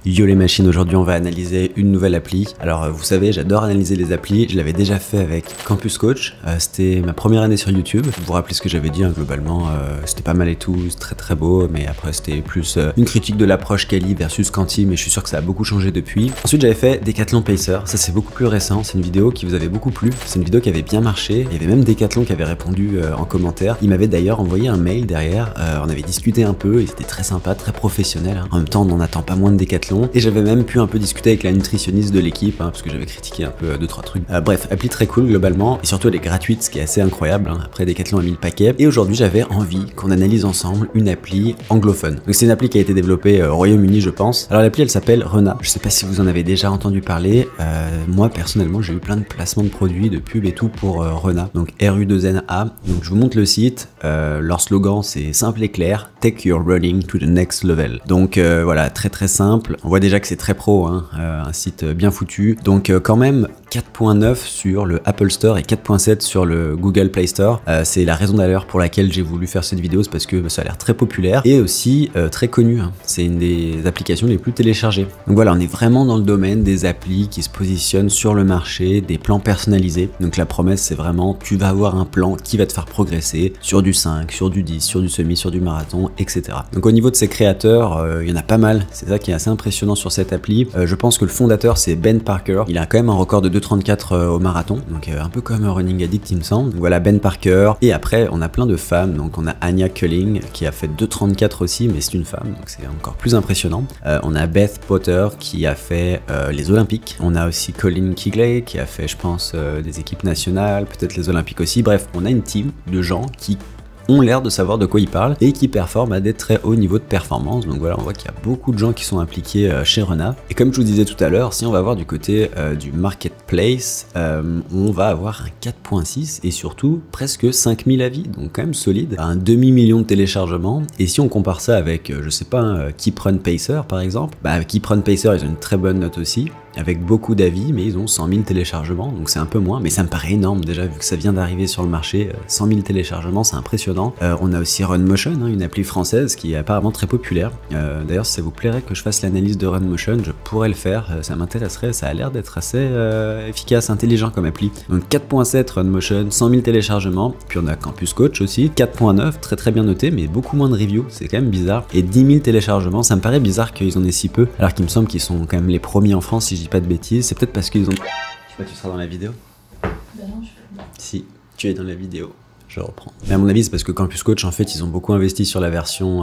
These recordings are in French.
Yo les machines, aujourd'hui on va analyser une nouvelle appli. Alors vous savez, j'adore analyser les applis, je l'avais déjà fait avec Campus Coach, c'était ma première année sur YouTube. Vous vous rappelez ce que j'avais dit, hein, globalement c'était pas mal et tout, très très beau, mais après c'était plus une critique de l'approche Kali versus Canty, mais je suis sûr que ça a beaucoup changé depuis. Ensuite j'avais fait Decathlon Pacer, ça c'est beaucoup plus récent, c'est une vidéo qui vous avait beaucoup plu, c'est une vidéo qui avait bien marché, il y avait même Decathlon qui avait répondu en commentaire. Il m'avait d'ailleurs envoyé un mail derrière, on avait discuté un peu, et c'était très sympa, très professionnel, hein. En même temps on n'en attend pas moins de Decathlon. Et j'avais même pu un peu discuter avec la nutritionniste de l'équipe, hein, parce que j'avais critiqué un peu 2-3 trucs. Bref, appli très cool globalement, et surtout elle est gratuite, ce qui est assez incroyable, hein. Après Decathlon a mis le paquet. Et aujourd'hui j'avais envie qu'on analyse ensemble une appli anglophone. Donc c'est une appli qui a été développée au Royaume-Uni je pense. Alors l'appli elle s'appelle Rena, je sais pas si vous en avez déjà entendu parler, moi personnellement j'ai eu plein de placements de produits, de pubs et tout pour Rena, donc RU2NA. Donc je vous montre le site, leur slogan c'est simple et clair, Take your running to the next level. Donc voilà, très très simple. On voit déjà que c'est très pro, hein, un site bien foutu. Donc quand même 4.9 sur le Apple Store et 4.7 sur le Google Play Store. C'est la raison d'ailleurs pour laquelle j'ai voulu faire cette vidéo, c'est parce que ça a l'air très populaire et aussi très connu, hein. C'est une des applications les plus téléchargées. Donc voilà, on est vraiment dans le domaine des applis qui se positionnent sur le marché, des plans personnalisés. Donc la promesse c'est vraiment, tu vas avoir un plan qui va te faire progresser sur du 5, sur du 10, sur du semi, sur du marathon, etc. Donc au niveau de ses créateurs, il y en a pas mal, c'est ça qui est assez impressionnant sur cette appli. Je pense que le fondateur c'est Ben Parker, il a quand même un record de 2,34 au marathon, donc un peu comme un Running Addict il me semble. Donc voilà, Ben Parker, et après on a plein de femmes, donc on a Anya Culling qui a fait 2,34 aussi, mais c'est une femme, donc c'est encore plus impressionnant. On a Beth Potter qui a fait les Olympiques, on a aussi Colin Kigley qui a fait je pense des équipes nationales, peut-être les Olympiques aussi. Bref, on a une team de gens qui ont l'air de savoir de quoi ils parlent et qui performent à des très hauts niveaux de performance. Donc voilà, on voit qu'il y a beaucoup de gens qui sont impliqués chez Rena. Et comme je vous disais tout à l'heure, si on va voir du côté du marketplace, on va avoir un 4.6 et surtout presque 5000 avis, donc quand même solide, un demi-million de téléchargements. Et si on compare ça avec, je sais pas, Keep Run Pacer par exemple, Keep Run Pacer ils ont une très bonne note aussi, avec beaucoup d'avis, mais ils ont 100 000 téléchargements, donc c'est un peu moins, mais ça me paraît énorme déjà, vu que ça vient d'arriver sur le marché, 100 000 téléchargements, c'est impressionnant. On a aussi Runmotion, hein, une appli française qui est apparemment très populaire. D'ailleurs, si ça vous plairait que je fasse l'analyse de Runmotion, je pourrais le faire, ça m'intéresserait, ça a l'air d'être assez efficace, intelligent comme appli. Donc 4.7 Runmotion, 100 000 téléchargements, puis on a Campus Coach aussi, 4.9, très très bien noté, mais beaucoup moins de reviews, c'est quand même bizarre, et 10 000 téléchargements, ça me paraît bizarre qu'ils en aient si peu, alors qu'il me semble qu'ils sont quand même les premiers en France, si je dis pas de bêtises. C'est peut-être parce qu'ils ont... Je sais pas, tu seras dans la vidéo? Bah non, je peux pas. Si, tu es dans la vidéo. Je reprends. Mais à mon avis, c'est parce que Campus Coach, en fait, ils ont beaucoup investi sur la version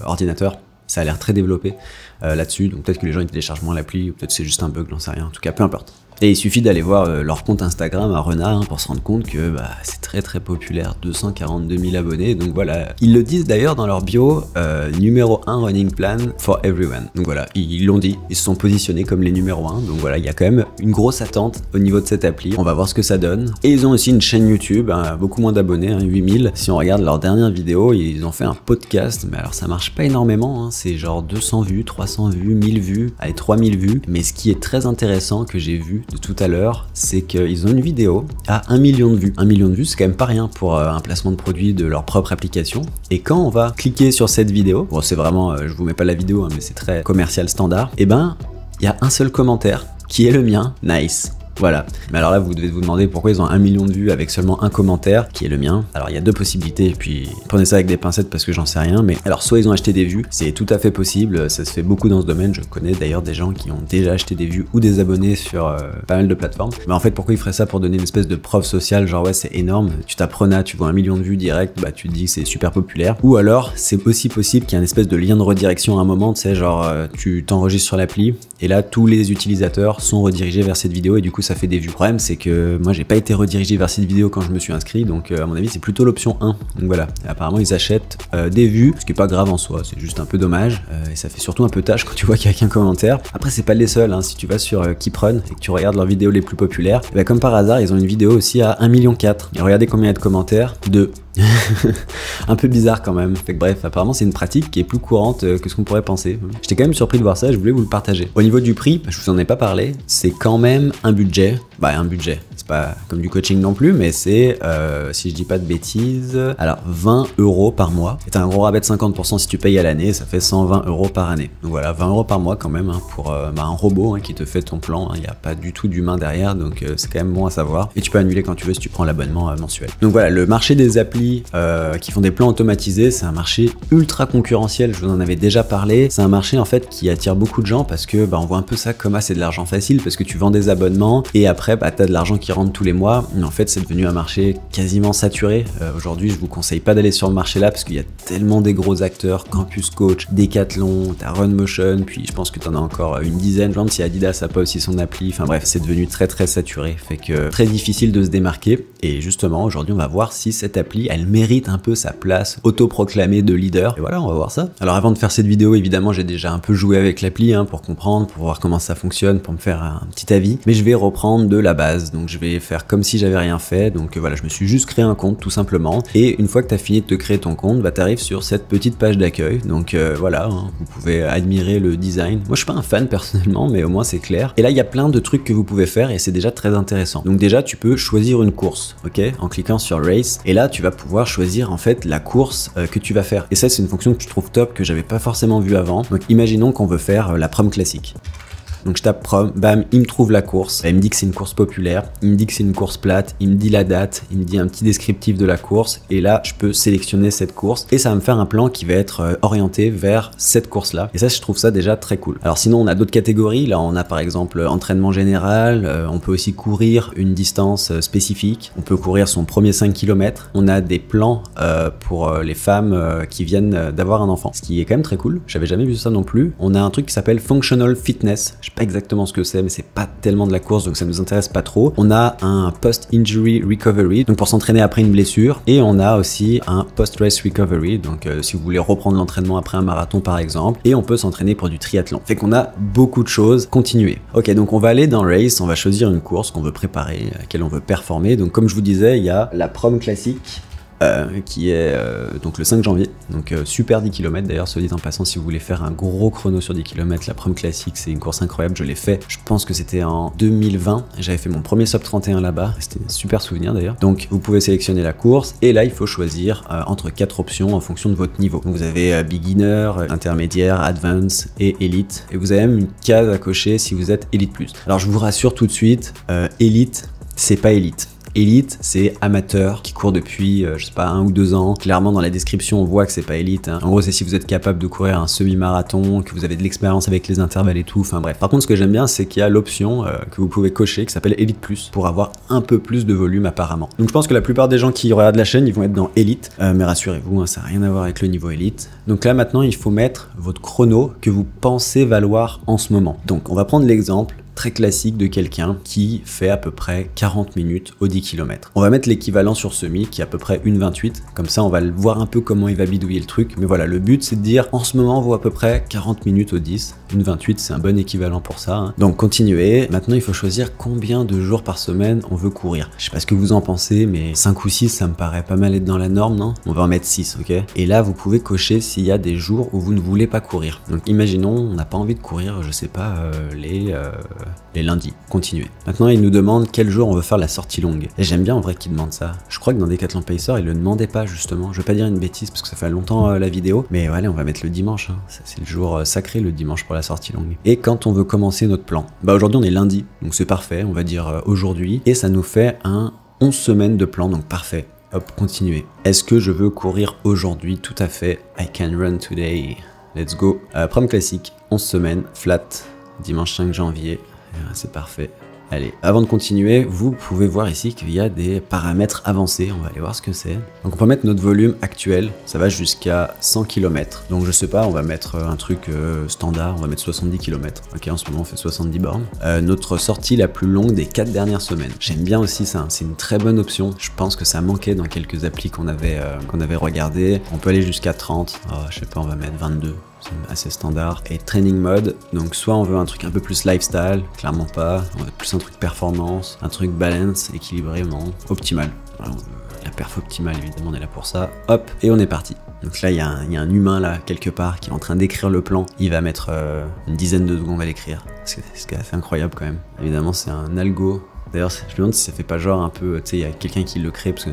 ordinateur. Ça a l'air très développé là-dessus. Donc peut-être que les gens ils téléchargent moins l'appli, ou peut-être c'est juste un bug, j'en sais rien. En tout cas, peu importe. Et il suffit d'aller voir leur compte Instagram à Rena, hein, pour se rendre compte que c'est très très populaire, 242 000 abonnés, donc voilà. Ils le disent d'ailleurs dans leur bio, numéro 1 running plan for everyone. Donc voilà, ils l'ont dit, ils se sont positionnés comme les numéros 1, donc voilà, il y a quand même une grosse attente au niveau de cette appli. On va voir ce que ça donne. Et ils ont aussi une chaîne YouTube, hein, beaucoup moins d'abonnés, hein, 8000. Si on regarde leur dernière vidéo, ils ont fait un podcast, mais alors ça marche pas énormément, hein, c'est genre 200 vues, 300 vues, 1000 vues, allez 3000 vues. Mais ce qui est très intéressant que j'ai vu de tout à l'heure, c'est qu'ils ont une vidéo à 1 million de vues. 1 million de vues, c'est quand même pas rien pour un placement de produit de leur propre application. Et quand on va cliquer sur cette vidéo, bon c'est vraiment, je vous mets pas la vidéo, hein, mais c'est très commercial standard, et ben il y a un seul commentaire qui est le mien, nice. Voilà. Mais alors là, vous devez vous demander pourquoi ils ont 1 million de vues avec seulement un commentaire, qui est le mien. Alors il y a deux possibilités, et puis prenez ça avec des pincettes parce que j'en sais rien, mais alors soit ils ont acheté des vues, c'est tout à fait possible, ça se fait beaucoup dans ce domaine, je connais d'ailleurs des gens qui ont déjà acheté des vues ou des abonnés sur pas mal de plateformes. Mais en fait, pourquoi ils feraient ça? Pour donner une espèce de preuve sociale, genre ouais c'est énorme, tu tapes Rena, tu vois 1 million de vues direct, tu te dis que c'est super populaire. Ou alors, c'est aussi possible qu'il y ait une espèce de lien de redirection à un moment, tu sais, genre tu t'enregistres sur l'appli, et là tous les utilisateurs sont redirigés vers cette vidéo, et du coup ça fait des vues. Le problème c'est que moi j'ai pas été redirigé vers cette vidéo quand je me suis inscrit, donc à mon avis c'est plutôt l'option 1. Donc voilà, et apparemment ils achètent des vues, ce qui est pas grave en soi, c'est juste un peu dommage, et ça fait surtout un peu tâche quand tu vois qu'il y a qu'un commentaire. Après c'est pas les seuls, hein. Si tu vas sur Keep Run et que tu regardes leurs vidéos les plus populaires, et comme par hasard ils ont une vidéo aussi à 1,4 million. Et regardez combien il y a de commentaires, 2. Un peu bizarre quand même. Fait que bref, apparemment c'est une pratique qui est plus courante que ce qu'on pourrait penser. J'étais quand même surpris de voir ça, je voulais vous le partager. Au niveau du prix, je vous en ai pas parlé, c'est quand même un budget. Un budget. C'est pas comme du coaching non plus, mais c'est, si je dis pas de bêtises, alors 20 € par mois. Et t'as un gros rabais de 50% si tu payes à l'année, ça fait 120 € par année. Donc voilà, 20 € par mois quand même hein, pour un robot hein, qui te fait ton plan. Il n'y a pas du tout d'humain derrière, donc c'est quand même bon à savoir. Et tu peux annuler quand tu veux si tu prends l'abonnement mensuel. Donc voilà, le marché des applis qui font des plans automatisés, c'est un marché ultra concurrentiel. Je vous en avais déjà parlé. C'est un marché en fait qui attire beaucoup de gens parce que on voit un peu ça comme c'est de l'argent facile parce que tu vends des abonnements et après t'as de l'argent qui rentre tous les mois. Mais en fait, c'est devenu un marché quasiment saturé. Aujourd'hui, je vous conseille pas d'aller sur le marché là parce qu'il y a tellement des gros acteurs, Campus Coach, Decathlon, t'as Runmotion, puis je pense que t'en as encore une dizaine. Je me demande si Adidas a pas aussi son appli. Enfin bref, c'est devenu très saturé. Fait que très difficile de se démarquer. Et justement, aujourd'hui, on va voir si cette appli, elle mérite un peu sa place autoproclamée de leader. Et voilà, on va voir ça. Alors avant de faire cette vidéo, évidemment, j'ai déjà un peu joué avec l'appli hein, pour comprendre, pour voir comment ça fonctionne, pour me faire un petit avis. Mais je vais reprendre de la base. Donc je vais faire comme si j'avais rien fait. Donc voilà, je me suis juste créé un compte tout simplement. Et une fois que tu as fini de te créer ton compte, tu arrives sur cette petite page d'accueil. Donc voilà, hein, vous pouvez admirer le design. Moi, je suis pas un fan personnellement, mais au moins c'est clair. Et là, il y a plein de trucs que vous pouvez faire et c'est déjà très intéressant. Donc déjà, tu peux choisir une course, ok, en cliquant sur Race. Et là, tu vas pouvoir choisir en fait la course que tu vas faire. Et ça, c'est une fonction que je trouve top, que j'avais pas forcément vue avant. Donc imaginons qu'on veut faire la prom classique. Donc je tape prom, bam, il me trouve la course. Il me dit que c'est une course populaire, il me dit que c'est une course plate, il me dit la date, il me dit un petit descriptif de la course. Et là, je peux sélectionner cette course et ça va me faire un plan qui va être orienté vers cette course-là. Et ça, je trouve ça déjà très cool. Alors sinon, on a d'autres catégories. Là, on a par exemple entraînement général. On peut aussi courir une distance spécifique. On peut courir son premier 5 km. On a des plans pour les femmes qui viennent d'avoir un enfant. Ce qui est quand même très cool. J'avais jamais vu ça non plus. On a un truc qui s'appelle Functional Fitness. Je sais pas exactement ce que c'est, mais c'est pas tellement de la course, donc ça nous intéresse pas trop. On a un post-injury recovery, donc pour s'entraîner après une blessure, et on a aussi un post-race recovery, donc si vous voulez reprendre l'entraînement après un marathon par exemple, et on peut s'entraîner pour du triathlon. Fait qu'on a beaucoup de choses. Continuer. Ok, donc on va aller dans Race, on va choisir une course qu'on veut préparer, à laquelle on veut performer. Donc comme je vous disais, il y a la prom classique. Qui est donc le 5 janvier, donc super 10 km d'ailleurs, soit dit en passant, si vous voulez faire un gros chrono sur 10 km, la prom classique c'est une course incroyable, je l'ai fait, je pense que c'était en 2020, j'avais fait mon premier sub 31 là-bas, c'était un super souvenir d'ailleurs. Donc vous pouvez sélectionner la course et là il faut choisir entre 4 options en fonction de votre niveau. Donc vous avez beginner, intermédiaire, advance et élite, et vous avez même une case à cocher si vous êtes élite plus. Alors je vous rassure tout de suite, élite c'est pas élite. Élite, c'est amateur qui court depuis, je sais pas, 1 ou 2 ans. Clairement, dans la description, on voit que c'est pas élite. Hein. En gros, c'est si vous êtes capable de courir un semi-marathon, que vous avez de l'expérience avec les intervalles et tout. Enfin bref. Par contre, ce que j'aime bien, c'est qu'il y a l'option que vous pouvez cocher qui s'appelle Élite Plus pour avoir un peu plus de volume apparemment. Donc je pense que la plupart des gens qui regardent la chaîne, ils vont être dans Élite. Mais rassurez-vous, hein, ça n'a rien à voir avec le niveau Élite. Donc là, maintenant, il faut mettre votre chrono que vous pensez valoir en ce moment. Donc on va prendre l'exemple très classique de quelqu'un qui fait à peu près 40 minutes au 10 km. On va mettre l'équivalent sur semi qui est à peu près 1,28. Comme ça, on va voir un peu comment il va bidouiller le truc. Mais voilà, le but, c'est de dire en ce moment, on vaut à peu près 40 minutes au 10. 1,28, c'est un bon équivalent pour ça. Hein. Donc, continuez. Maintenant, il faut choisir combien de jours par semaine on veut courir. Je sais pas ce que vous en pensez, mais 5 ou 6, ça me paraît pas mal être dans la norme, non? On va en mettre 6, ok? Et là, vous pouvez cocher s'il y a des jours où vous ne voulez pas courir. Donc, imaginons, on n'a pas envie de courir, je sais pas, les lundis. Continuez. Maintenant, il nous demande quel jour on veut faire la sortie longue. Et j'aime bien en vrai qu'il demande ça. Je crois que dans Decathlon Pacer, il le demandait pas justement. Je vais pas dire une bêtise parce que ça fait longtemps la vidéo. Mais voilà, on va mettre le dimanche. Hein. C'est le jour sacré, le dimanche pour la sortie longue. Et quand on veut commencer notre plan, bah aujourd'hui on est lundi, donc c'est parfait. On va dire aujourd'hui. Et ça nous fait un 11 semaines de plan, donc parfait. Hop, continuez. Est-ce que je veux courir aujourd'hui? Tout à fait. I can run today. Let's go. Prom classique, 11 semaines, flat, dimanche 5 janvier. C'est parfait. Allez, avant de continuer, vous pouvez voir ici qu'il y a des paramètres avancés. On va aller voir ce que c'est. Donc on peut mettre notre volume actuel. Ça va jusqu'à 100 km. Donc je sais pas, on va mettre un truc standard. On va mettre 70 km. Ok, en ce moment on fait 70 bornes. Notre sortie la plus longue des 4 dernières semaines. J'aime bien aussi ça. Hein. C'est une très bonne option. Je pense que ça manquait dans quelques applis qu'on avait regardé. On peut aller jusqu'à 30. Oh, je sais pas, on va mettre 22. C'est assez standard. Et training mode, donc soit on veut un truc un peu plus lifestyle, clairement pas, on veut plus un truc performance, un truc balance, équilibré, non, optimal. Voilà, on veut la perf optimale, évidemment, on est là pour ça. Hop, et on est parti. Donc là, il y a un humain là, quelque part, qui est en train d'écrire le plan. Il va mettre une dizaine de secondes à l'écrire. C'est assez incroyable quand même. Évidemment, c'est un algo D'ailleurs, je me demande si ça fait pas genre un peu, tu sais, il y a quelqu'un qui le crée, parce que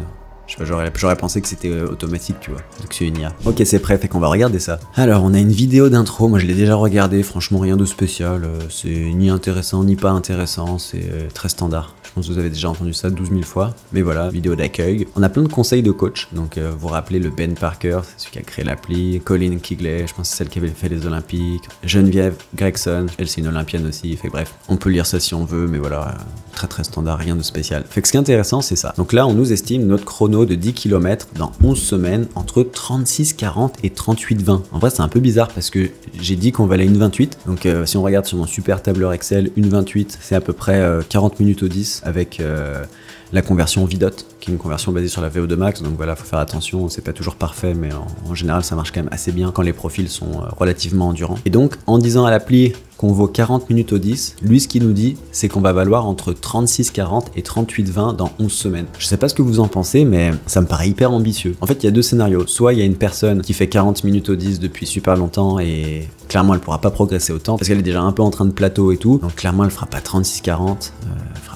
je sais pas, j'aurais pensé que c'était automatique, tu vois, donc c'est une IA. Ok, c'est prêt, fait qu'on va regarder ça. Alors, on a une vidéo d'intro, moi je l'ai déjà regardée, franchement rien de spécial, c'est ni intéressant ni pas intéressant, c'est très standard. Je pense que vous avez déjà entendu ça 12 000 fois, mais voilà, vidéo d'accueil. On a plein de conseils de coach, donc vous vous rappelez le Ben Parker, c'est celui qui a créé l'appli, Colin Kigley, je pense que c'est celle qui avait fait les Olympiques, Geneviève Gregson, elle c'est une Olympienne aussi, fait bref, on peut lire ça si on veut, mais voilà, très standard, rien de spécial. Fait que ce qui est intéressant, c'est ça. Donc là, on nous estime notre chrono de 10 km dans 11 semaines entre 36,40 et 38,20. En vrai, c'est un peu bizarre parce que j'ai dit qu'on valait 1,28. Donc si on regarde sur mon super tableur Excel, 1,28, c'est à peu près 40 minutes au 10 avec la conversion VDOT, qui est une conversion basée sur la VO2 max, donc voilà, faut faire attention, c'est pas toujours parfait, mais en général ça marche quand même assez bien quand les profils sont relativement endurants. Et donc, en disant à l'appli qu'on vaut 40 minutes au 10, lui ce qu'il nous dit, c'est qu'on va valoir entre 36,40 et 38,20 dans 11 semaines. Je sais pas ce que vous en pensez, mais ça me paraît hyper ambitieux. En fait, il y a deux scénarios. Soit il y a une personne qui fait 40 minutes au 10 depuis super longtemps et clairement elle pourra pas progresser autant parce qu'elle est déjà un peu en train de plateau et tout, donc clairement elle fera pas 36,40,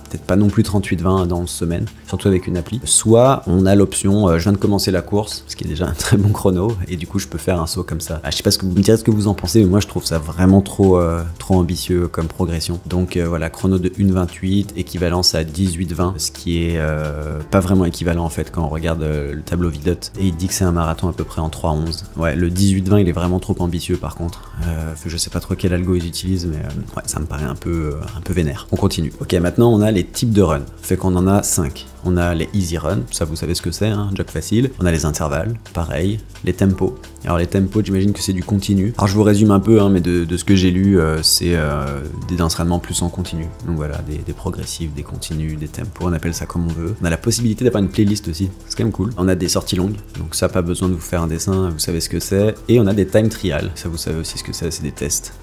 peut-être pas non plus 38-20 dans 11 semaines, surtout avec une appli. Soit on a l'option, je viens de commencer la course, ce qui est déjà un très bon chrono, et du coup je peux faire un saut comme ça. Je sais pas ce que vous me direz ce que vous en pensez, mais moi je trouve ça vraiment trop ambitieux comme progression. Donc voilà, chrono de 1,28, équivalence à 18,20, ce qui est pas vraiment équivalent en fait quand on regarde le tableau VDOT, et il dit que c'est un marathon à peu près en 3,11. Ouais, le 18,20 il est vraiment trop ambitieux par contre. Je sais pas trop quel algo ils utilisent, mais ouais, ça me paraît un peu vénère. On continue. Ok, maintenant on a les types de run, fait qu'on en a 5. On a les easy run, ça vous savez ce que c'est, hein, jog facile. On a les intervalles, pareil. Les tempos. Alors les tempos, j'imagine que c'est du continu. Alors je vous résume un peu, hein, mais de ce que j'ai lu, c'est des entraînements plus en continu. Donc voilà, des progressifs, des continus, des tempos, on appelle ça comme on veut. On a la possibilité d'avoir une playlist aussi, c'est quand même cool. On a des sorties longues, donc ça pas besoin de vous faire un dessin, vous savez ce que c'est. Et on a des time trials, ça vous savez aussi ce que c'est des tests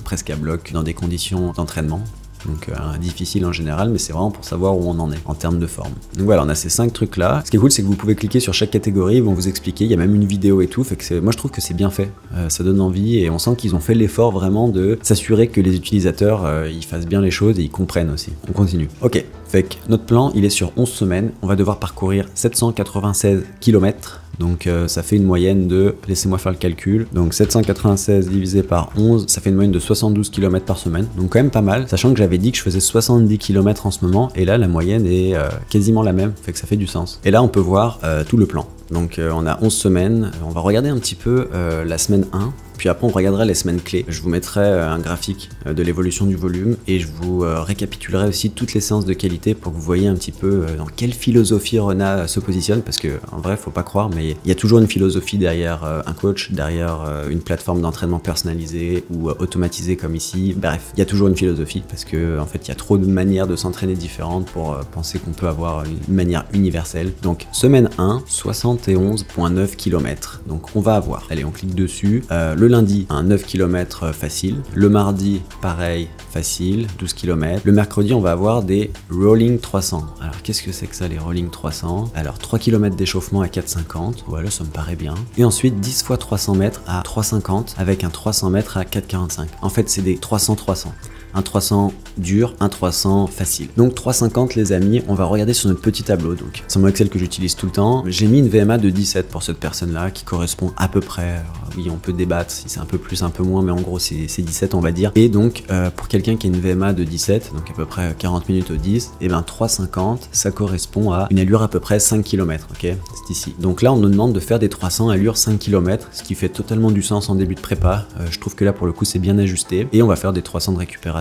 presque à bloc dans des conditions d'entraînement. Donc difficile en général, mais c'est vraiment pour savoir où on en est en termes de forme. Donc voilà, on a ces 5 trucs là. Ce qui est cool, c'est que vous pouvez cliquer sur chaque catégorie, ils vont vous expliquer, il y a même une vidéo et tout, fait que moi je trouve que c'est bien fait, ça donne envie et on sent qu'ils ont fait l'effort vraiment de s'assurer que les utilisateurs ils fassent bien les choses et ils comprennent aussi. On continue. Ok, fait que notre plan il est sur 11 semaines, on va devoir parcourir 796 km. Donc ça fait une moyenne de, laissez-moi faire le calcul, donc 796 divisé par 11, ça fait une moyenne de 72 km par semaine, donc quand même pas mal, sachant que j'avais dit que je faisais 70 km en ce moment, et là la moyenne est quasiment la même, fait que ça fait du sens. Et là on peut voir tout le plan. Donc on a 11 semaines, on va regarder un petit peu la semaine 1, puis après on regardera les semaines clés. Je vous mettrai un graphique de l'évolution du volume et je vous récapitulerai aussi toutes les séances de qualité pour que vous voyez un petit peu dans quelle philosophie Rena se positionne, parce que en vrai faut pas croire, mais il y a toujours une philosophie derrière un coach, derrière une plateforme d'entraînement personnalisée ou automatisée comme ici. Bref, il y a toujours une philosophie parce que en fait il y a trop de manières de s'entraîner différentes pour penser qu'on peut avoir une manière universelle. Donc semaine 1, 71,9 km. Donc on va avoir, allez on clique dessus, le lundi un 9 km facile, le mardi pareil facile, 12 km, le mercredi on va avoir des rolling 300. Alors qu'est-ce que c'est que ça les rolling 300? Alors 3 km d'échauffement à 4,50, voilà ça me paraît bien, et ensuite 10 fois 300 mètres à 3,50 avec un 300 mètres à 4,45. En fait c'est des 300-300. Un 300 dur, un 300 facile. Donc 3,50 les amis, on va regarder sur notre petit tableau. Donc c'est mon Excel que j'utilise tout le temps. J'ai mis une VMA de 17 pour cette personne-là qui correspond à peu près. Alors, oui, on peut débattre si c'est un peu plus, un peu moins, mais en gros c'est 17 on va dire. Et donc pour quelqu'un qui a une VMA de 17, donc à peu près 40 minutes au 10, et ben 3,50 ça correspond à une allure à peu près 5 km, ok? C'est ici. Donc là on nous demande de faire des 300 allures 5 km, ce qui fait totalement du sens en début de prépa. Je trouve que là pour le coup c'est bien ajusté. Et on va faire des 300 de récupération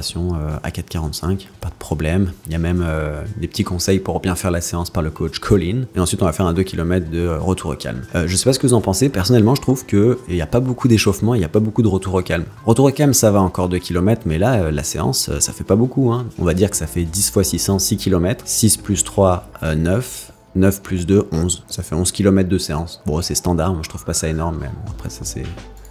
à 4,45, pas de problème. Il y a même des petits conseils pour bien faire la séance par le coach Colin. Et ensuite on va faire un 2 km de retour au calme. Je sais pas ce que vous en pensez, personnellement je trouve qu'il n'y a pas beaucoup d'échauffement, il n'y a pas beaucoup de retour au calme. Retour au calme ça va encore 2 km, mais là la séance ça fait pas beaucoup, hein. On va dire que ça fait 10 fois 600, 6 km, 6 plus 3, 9. 9 plus 2, 11. Ça fait 11 km de séance. Bon, c'est standard, moi je trouve pas ça énorme, mais bon, après ça c'est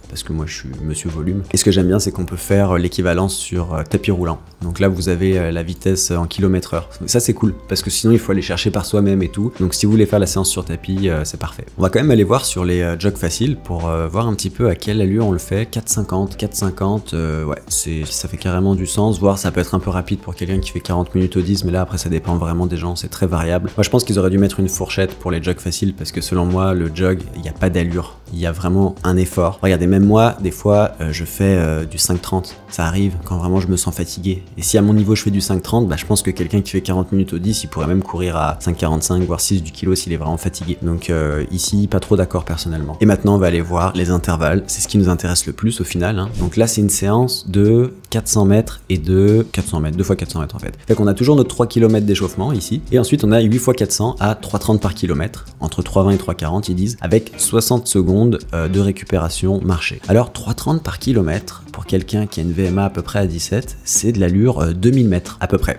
parce que moi je suis monsieur volume. Et ce que j'aime bien, c'est qu'on peut faire l'équivalence sur tapis roulant. Donc là vous avez la vitesse en km/h. Ça c'est cool, parce que sinon il faut aller chercher par soi-même et tout. Donc si vous voulez faire la séance sur tapis, c'est parfait. On va quand même aller voir sur les jogs faciles pour voir un petit peu à quelle allure on le fait. 4,50, 4,50, ouais, ça fait carrément du sens. Voire ça peut être un peu rapide pour quelqu'un qui fait 40 minutes au 10, mais là après ça dépend vraiment des gens, c'est très variable. Moi je pense qu'ils auraient dû mettre une fourchette pour les jogs faciles, parce que selon moi le jog, il n'y a pas d'allure, il y a vraiment un effort. Regardez, même moi des fois je fais du 5,30, ça arrive quand vraiment je me sens fatigué. Et si à mon niveau je fais du 5,30, bah, je pense que quelqu'un qui fait 40 minutes au 10, il pourrait même courir à 5,45 voire 6 du kilo s'il est vraiment fatigué. Donc ici pas trop d'accord personnellement. Et maintenant on va aller voir les intervalles, c'est ce qui nous intéresse le plus au final, hein. Donc là c'est une séance de 400 mètres et de 400 mètres, 2 fois 400 mètres en fait. Fait qu'on a toujours notre 3 km d'échauffement ici, et ensuite on a 8 fois 400 à 3,30 par kilomètre, entre 3,20 et 3,40 ils disent, avec 60 secondes de récupération marché. Alors 3,30 par kilomètre, pour quelqu'un qui a une VMA à peu près à 17, c'est de l'allure 2000 mètres à peu près.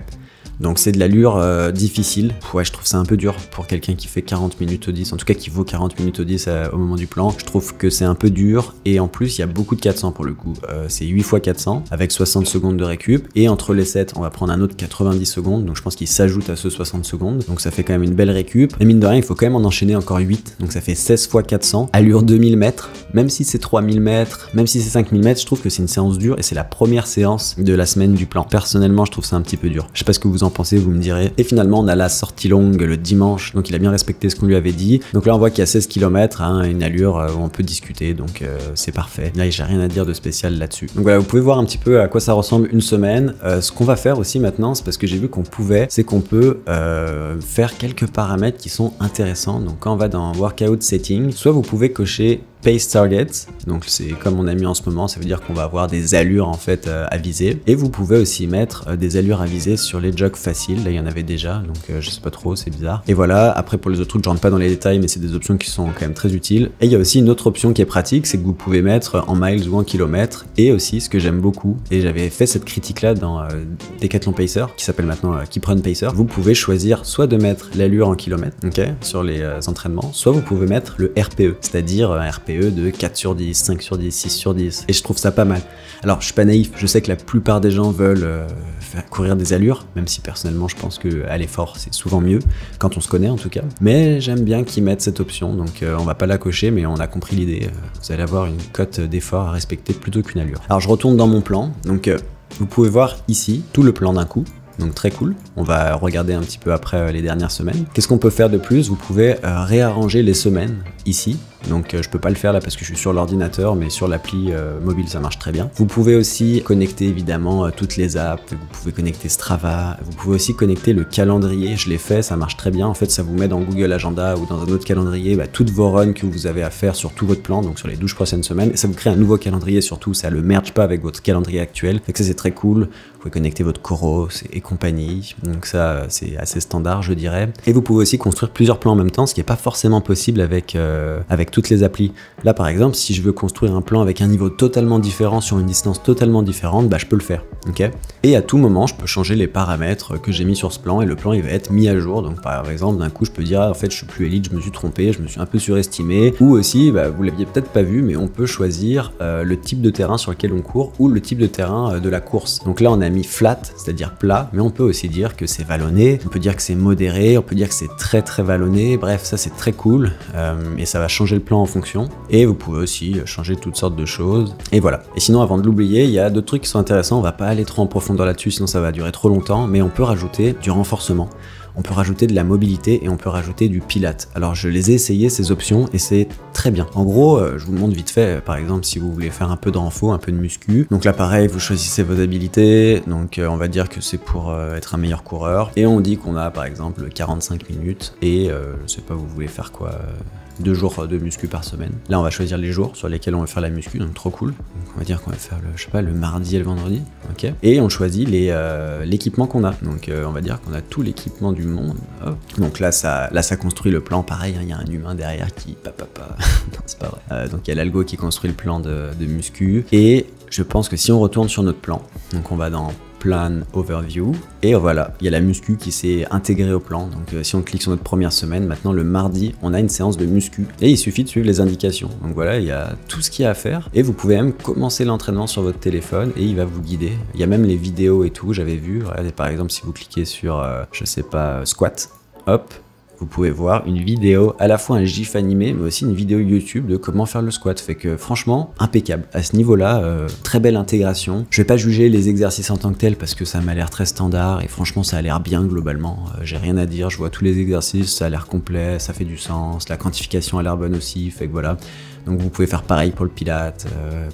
Donc c'est de l'allure difficile. Ouais, je trouve ça un peu dur pour quelqu'un qui fait 40 minutes au 10, en tout cas qui vaut 40 minutes au 10 au moment du plan. Je trouve que c'est un peu dur, et en plus il y a beaucoup de 400 pour le coup. C'est 8 fois 400 avec 60 secondes de récup, et entre les 7 on va prendre un autre 90 secondes, donc je pense qu'il s'ajoute à ce 60 secondes, donc ça fait quand même une belle récup. Et mine de rien il faut quand même en enchaîner encore 8, donc ça fait 16 fois 400, allure 2000 mètres, même si c'est 3000 mètres, même si c'est 5000 mètres, je trouve que c'est une séance dure, et c'est la première séance de la semaine du plan. Personnellement je trouve ça un petit peu dur. Je sais pas ce que vous en pensez, vous me direz. Et finalement on a la sortie longue le dimanche, donc il a bien respecté ce qu'on lui avait dit. Donc là on voit qu'il y a 16 km, hein, une allure où on peut discuter, donc c'est parfait. Là j'ai rien à dire de spécial là-dessus. Donc voilà, vous pouvez voir un petit peu à quoi ça ressemble une semaine. Ce qu'on va faire aussi maintenant, c'est parce que j'ai vu qu'on pouvait, c'est qu'on peut faire quelques paramètres qui sont intéressants. Donc quand on va dans Workout Setting, soit vous pouvez cocher Pace Targets, donc c'est comme on a mis en ce moment, ça veut dire qu'on va avoir des allures en fait à viser, et vous pouvez aussi mettre des allures à viser sur les jogs faciles. Là il y en avait déjà, donc je sais pas trop, c'est bizarre. Et voilà, après pour les autres trucs je rentre pas dans les détails, mais c'est des options qui sont quand même très utiles. Et il y a aussi une autre option qui est pratique, c'est que vous pouvez mettre en miles ou en kilomètres, et aussi ce que j'aime beaucoup, et j'avais fait cette critique là dans Decathlon Pacer, qui s'appelle maintenant Keep Run Pacer, vous pouvez choisir soit de mettre l'allure en kilomètres, ok, sur les entraînements, soit vous pouvez mettre le RPE, c'est-à-dire RPE de 4 sur 10, 5 sur 10, 6 sur 10. Et je trouve ça pas mal. Alors, je suis pas naïf, je sais que la plupart des gens veulent faire courir des allures, même si personnellement je pense qu'à l'effort c'est souvent mieux, quand on se connaît en tout cas. Mais j'aime bien qu'ils mettent cette option, donc on va pas la cocher, mais on a compris l'idée. Vous allez avoir une cote d'effort à respecter plutôt qu'une allure. Alors je retourne dans mon plan, donc vous pouvez voir ici tout le plan d'un coup. Donc très cool, on va regarder un petit peu après les dernières semaines. Qu'est-ce qu'on peut faire de plus? Vous pouvez réarranger les semaines ici. Donc je peux pas le faire là parce que je suis sur l'ordinateur, mais sur l'appli mobile ça marche très bien. Vous pouvez aussi connecter évidemment toutes les apps, vous pouvez connecter Strava, vous pouvez aussi connecter le calendrier, je l'ai fait, ça marche très bien. En fait ça vous met dans Google Agenda ou dans un autre calendrier toutes vos runs que vous avez à faire sur tout votre plan, donc sur les 12 prochaines semaines, et ça vous crée un nouveau calendrier surtout, ça le merge pas avec votre calendrier actuel, donc ça c'est très cool. Vous pouvez connecter votre Coros et compagnie, donc ça c'est assez standard je dirais. Et vous pouvez aussi construire plusieurs plans en même temps, ce qui n'est pas forcément possible avec toutes les applis. Là par exemple, si je veux construire un plan avec un niveau totalement différent sur une distance totalement différente, je peux le faire, ok. Et à tout moment, je peux changer les paramètres que j'ai mis sur ce plan, et le plan il va être mis à jour. Donc par exemple, d'un coup je peux dire en fait je suis plus élite, je me suis trompé, je me suis un peu surestimé, ou aussi, vous l'aviez peut-être pas vu, mais on peut choisir le type de terrain sur lequel on court, ou le type de terrain de la course. Donc là on a mis flat, c'est-à-dire plat, mais on peut aussi dire que c'est vallonné, on peut dire que c'est modéré, on peut dire que c'est très très vallonné, bref ça c'est très cool, et ça va changer le plan en fonction. Et vous pouvez aussi changer toutes sortes de choses, et voilà. Et sinon avant de l'oublier, il y a d'autres trucs qui sont intéressants, on va pas aller trop en profondeur là-dessus sinon ça va durer trop longtemps, mais on peut rajouter du renforcement. On peut rajouter de la mobilité et on peut rajouter du pilate. Alors je les ai essayé ces options et c'est très bien. En gros, je vous le montre vite fait, par exemple si vous voulez faire un peu de renfo, un peu de muscu. Donc là pareil, vous choisissez vos habilités, donc on va dire que c'est pour être un meilleur coureur. Et on dit qu'on a par exemple 45 minutes et je sais pas, vous voulez faire quoi 2 jours de muscu par semaine. Là on va choisir les jours sur lesquels on va faire la muscu, donc trop cool. Donc on va dire qu'on va faire je sais pas, le mardi et le vendredi, ok. Et on choisit l'équipement qu'on a. Donc on va dire qu'on a tout l'équipement du monde. Hop. Donc là ça construit le plan, pareil, il y a un humain derrière qui non c'est pas vrai. Donc il y a l'algo qui construit le plan de muscu, et je pense que si on retourne sur notre plan, donc on va dans Plan Overview. Et voilà, il y a la muscu qui s'est intégrée au plan. Donc si on clique sur notre première semaine, maintenant le mardi, on a une séance de muscu. Et il suffit de suivre les indications. Donc voilà, il y a tout ce qu'il y a à faire. Et vous pouvez même commencer l'entraînement sur votre téléphone et il va vous guider. Il y a même les vidéos et tout, j'avais vu. Regardez, par exemple, si vous cliquez sur, je sais pas, squat, hop, vous pouvez voir une vidéo, à la fois un gif animé, mais aussi une vidéo YouTube de comment faire le squat. Fait que franchement, impeccable. À ce niveau-là, très belle intégration. Je vais pas juger les exercices en tant que tels parce que ça m'a l'air très standard et franchement, ça a l'air bien globalement. J'ai rien à dire, je vois tous les exercices, ça a l'air complet, ça fait du sens, la quantification a l'air bonne aussi, fait que voilà. Donc vous pouvez faire pareil pour le pilate,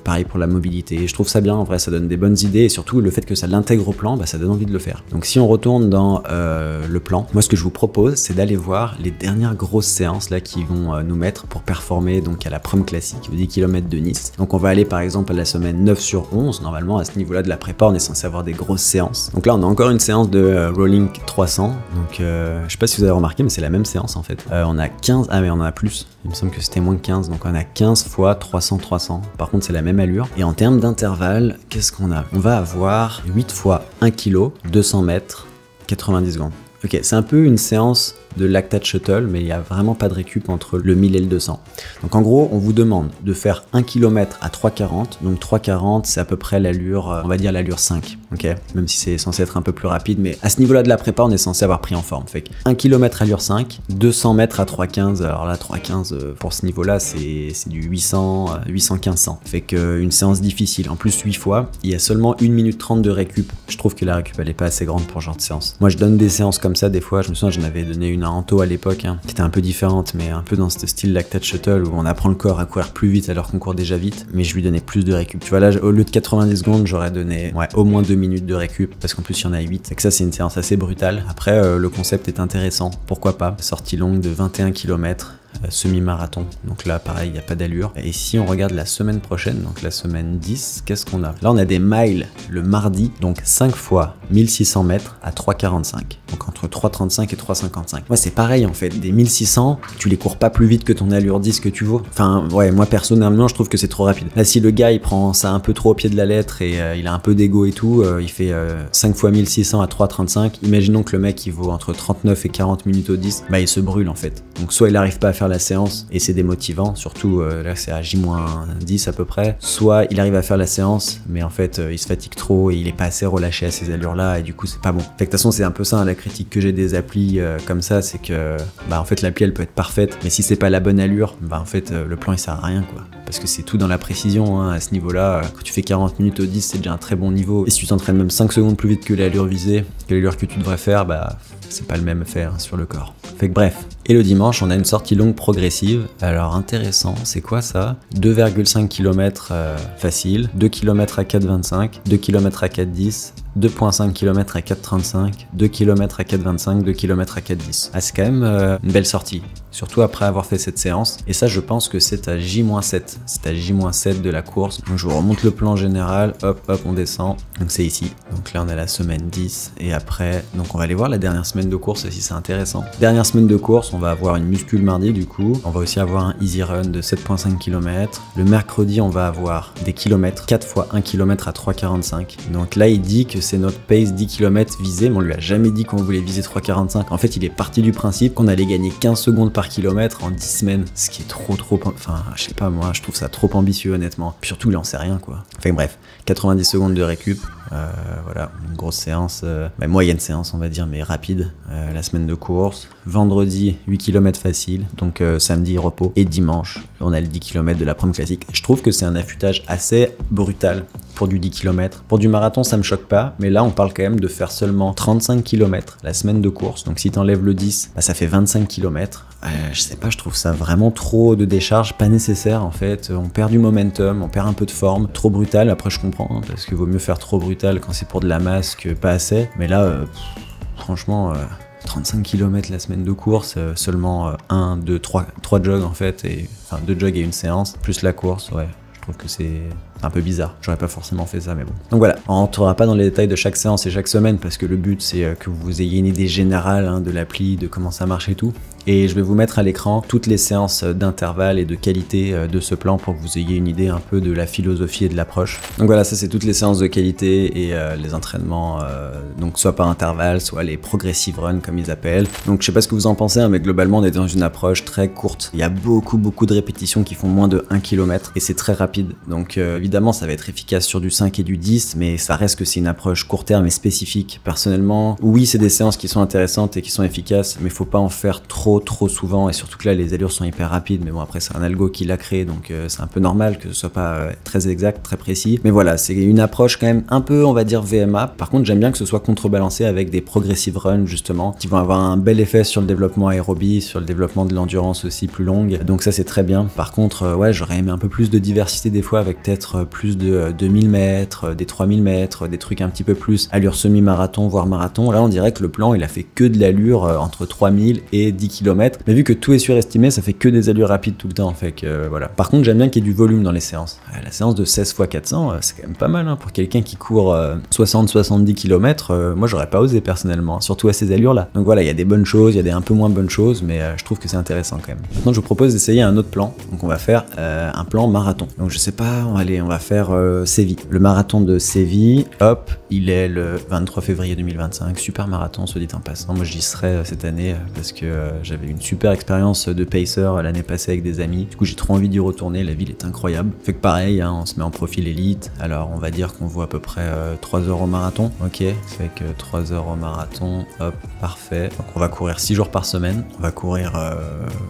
pareil pour la mobilité. Je trouve ça bien, en vrai, ça donne des bonnes idées et surtout le fait que ça l'intègre au plan, bah, ça donne envie de le faire. Donc si on retourne dans le plan, moi ce que je vous propose, c'est d'aller voir les dernières grosses séances là qui vont nous mettre pour performer donc à la prom classique, 10 km de Nice. Donc on va aller par exemple à la semaine 9 sur 11. Normalement à ce niveau-là de la prépa, on est censé avoir des grosses séances. Donc là on a encore une séance de rolling 300. Donc je sais pas si vous avez remarqué, mais c'est la même séance en fait. On a 15, ah mais on en a plus. Il me semble que c'était moins de 15, donc on a 15 fois 300-300. Par contre, c'est la même allure. Et en termes d'intervalle, qu'est-ce qu'on a? On va avoir 8 fois 1 kg, 200 mètres, 90 secondes. Ok, c'est un peu une séance de lactate shuttle, mais il n'y a vraiment pas de récup entre le 1000 et le 200. Donc en gros, on vous demande de faire 1 km à 3,40. Donc 3,40, c'est à peu près l'allure, on va dire l'allure 5, ok? Même si c'est censé être un peu plus rapide, mais à ce niveau-là de la prépa, on est censé avoir pris en forme. Fait que 1 km allure 5, 200 mètres à 3,15. Alors là, 3,15, pour ce niveau-là, c'est du 800, 800-1500. Fait que une séance difficile. En plus, 8 fois, il y a seulement 1 minute 30 de récup. Je trouve que la récup, elle est pas assez grande pour ce genre de séance. Moi, je donne des séances comme ça, des fois, je me souviens, j'en avais donné une à Anto à l'époque, qui était un peu différente, mais un peu dans ce style lactate shuttle où on apprend le corps à courir plus vite alors qu'on court déjà vite, mais je lui donnais plus de récup. Tu vois là, au lieu de 90 secondes, j'aurais donné au moins 2 minutes de récup, parce qu'en plus il y en a 8. C'est que ça, c'est une séance assez brutale. Après, le concept est intéressant, pourquoi pas. Sortie longue de 21 km. Semi-marathon, donc là pareil, il n'y a pas d'allure. Et si on regarde la semaine prochaine, donc la semaine 10, qu'est-ce qu'on a? Là on a des miles le mardi, donc 5 fois 1600 mètres à 3,45, donc entre 3,35 et 3,55. Moi c'est pareil en fait, des 1600, tu les cours pas plus vite que ton allure 10 que tu vaux. Enfin ouais, moi personnellement je trouve que c'est trop rapide. Là si le gars il prend ça un peu trop au pied de la lettre et il a un peu d'ego et tout, il fait 5 fois 1600 à 3,35, imaginons que le mec il vaut entre 39 et 40 minutes au 10, bah il se brûle en fait. Donc soit il arrive pas à faire la séance et c'est démotivant, surtout là c'est à J-10 à peu près, soit il arrive à faire la séance mais en fait il se fatigue trop et il est pas assez relâché à ces allures là et du coup c'est pas bon. Fait que de toute façon c'est un peu ça, hein, la critique que j'ai des applis comme ça, c'est que bah en fait l'appli elle peut être parfaite mais si c'est pas la bonne allure, bah en fait le plan il sert à rien quoi, parce que c'est tout dans la précision, hein, à ce niveau là. Quand tu fais 40 minutes au 10 c'est déjà un très bon niveau, et si tu t'entraînes même 5 secondes plus vite que l'allure visée, que l'allure que tu devrais faire, bah c'est pas le même effet, hein, sur le corps. Fait que bref. Et le dimanche, on a une sortie longue progressive. Alors intéressant, c'est quoi ça? 2,5 km facile, 2 km à 4,25, 2 km à 4,10, 2,5 km à 4,35, 2 km à 4,25, 2 km à 4,10. Ah, c'est quand même une belle sortie, surtout après avoir fait cette séance. Et ça, je pense que c'est à J-7. C'est à J-7 de la course. Donc je vous remonte le plan général, hop, hop, on descend. Donc c'est ici. Donc là, on a la semaine 10. Et après, donc on va aller voir la dernière semaine de course aussi, c'est intéressant. Dernière semaine de course, on va avoir une muscu le mardi du coup. On va aussi avoir un easy run de 7,5 km. Le mercredi, on va avoir des kilomètres, 4 fois 1 km à 3,45. Donc là, il dit que c'est notre pace 10 km visé, mais on lui a jamais dit qu'on voulait viser 3,45. En fait, il est parti du principe qu'on allait gagner 15 secondes par kilomètre en 10 semaines, ce qui est trop, enfin, je sais pas, moi, je trouve ça trop ambitieux, honnêtement. Puis surtout, il en sait rien, quoi. Enfin, bref, 90 secondes de récup. Voilà, une grosse séance, moyenne séance on va dire, mais rapide. La semaine de course, vendredi 8 km facile, donc samedi repos, et dimanche on a le 10 km de la prom classique. Je trouve que c'est un affûtage assez brutal pour du 10 km. Pour du marathon ça me choque pas, mais là on parle quand même de faire seulement 35 km la semaine de course, donc si t'enlèves le 10, bah, ça fait 25 km. Je sais pas, je trouve ça vraiment trop de décharge, pas nécessaire en fait. On perd du momentum, on perd un peu de forme, trop brutal. Après je comprends, hein, parce qu'il vaut mieux faire trop brutal quand c'est pour de la masse que pas assez, mais là franchement 35 km la semaine de course, seulement 1, 2, 3 jogs en fait, et enfin 2 jogs et une séance, plus la course, ouais. Je trouve que c'est un peu bizarre. J'aurais pas forcément fait ça, mais bon. Donc voilà, on rentrera pas dans les détails de chaque séance et chaque semaine parce que le but c'est que vous ayez une idée générale, hein, de l'appli, de comment ça marche et tout. Et je vais vous mettre à l'écran toutes les séances d'intervalle et de qualité de ce plan pour que vous ayez une idée un peu de la philosophie et de l'approche. Donc voilà, ça c'est toutes les séances de qualité et les entraînements, donc soit par intervalle, soit les progressive runs comme ils appellent. Donc je sais pas ce que vous en pensez, hein, mais globalement on est dans une approche très courte. Il y a beaucoup de répétitions qui font moins de 1 km et c'est très rapide. Donc évidemment ça va être efficace sur du 5 et du 10, mais ça reste que c'est une approche court terme et spécifique. Personnellement, oui c'est des séances qui sont intéressantes et qui sont efficaces, mais faut pas en faire trop souvent, et surtout que là les allures sont hyper rapides. Mais bon, après c'est un algo qui l'a créé, donc c'est un peu normal que ce soit pas très exact, très précis. Mais voilà, c'est une approche quand même un peu, on va dire, VMA. Par contre j'aime bien que ce soit contrebalancé avec des progressive runs justement, qui vont avoir un bel effet sur le développement aérobie, sur le développement de l'endurance aussi plus longue. Donc ça c'est très bien. Par contre ouais, j'aurais aimé un peu plus de diversité des fois, avec peut-être plus de 2000 mètres, des 3000 mètres, des trucs un petit peu plus allure semi-marathon voire marathon. Là on dirait que le plan il a fait que de l'allure entre 3000 et 10 km, mais vu que tout est surestimé, ça fait que des allures rapides tout le temps, fait que voilà. Par contre j'aime bien qu'il y ait du volume dans les séances. La séance de 16 x 400 c'est quand même pas mal, hein, pour quelqu'un qui court 60-70 km. Moi j'aurais pas osé personnellement, surtout à ces allures là. Donc voilà, il y a des bonnes choses, il y a des un peu moins bonnes choses, mais je trouve que c'est intéressant quand même. Maintenant je vous propose d'essayer un autre plan. Donc on va faire un plan marathon. Donc je sais pas, allez, on va faire Séville. Le marathon de Séville, hop, il est le 23 février 2025, super marathon soit dit en passant. Moi j'y serai cette année parce que j'avais une super expérience de pacer l'année passée avec des amis. Du coup j'ai trop envie d'y retourner, la ville est incroyable. Fait que pareil, hein, on se met en profil élite. Alors on va dire qu'on voit à peu près 3 heures au marathon. Ok, fait que 3 heures au marathon, hop, parfait. Donc on va courir 6 jours par semaine. On va courir,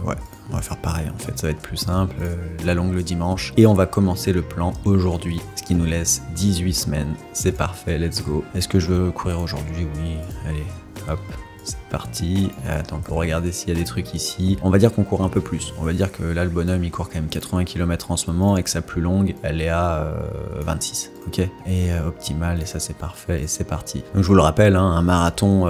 ouais. On va faire pareil en fait, ça va être plus simple, la longue le dimanche. Et on va commencer le plan aujourd'hui, ce qui nous laisse 18 semaines. C'est parfait, let's go. Est-ce que je veux courir aujourd'hui? Oui, allez, hop. C'est parti. Attends, pour regarder s'il y a des trucs ici. On va dire qu'on court un peu plus. On va dire que là, le bonhomme, il court quand même 80 km en ce moment et que sa plus longue, elle est à 26. Ok. Et optimal, et ça, c'est parfait. Et c'est parti. Donc, je vous le rappelle, hein, un marathon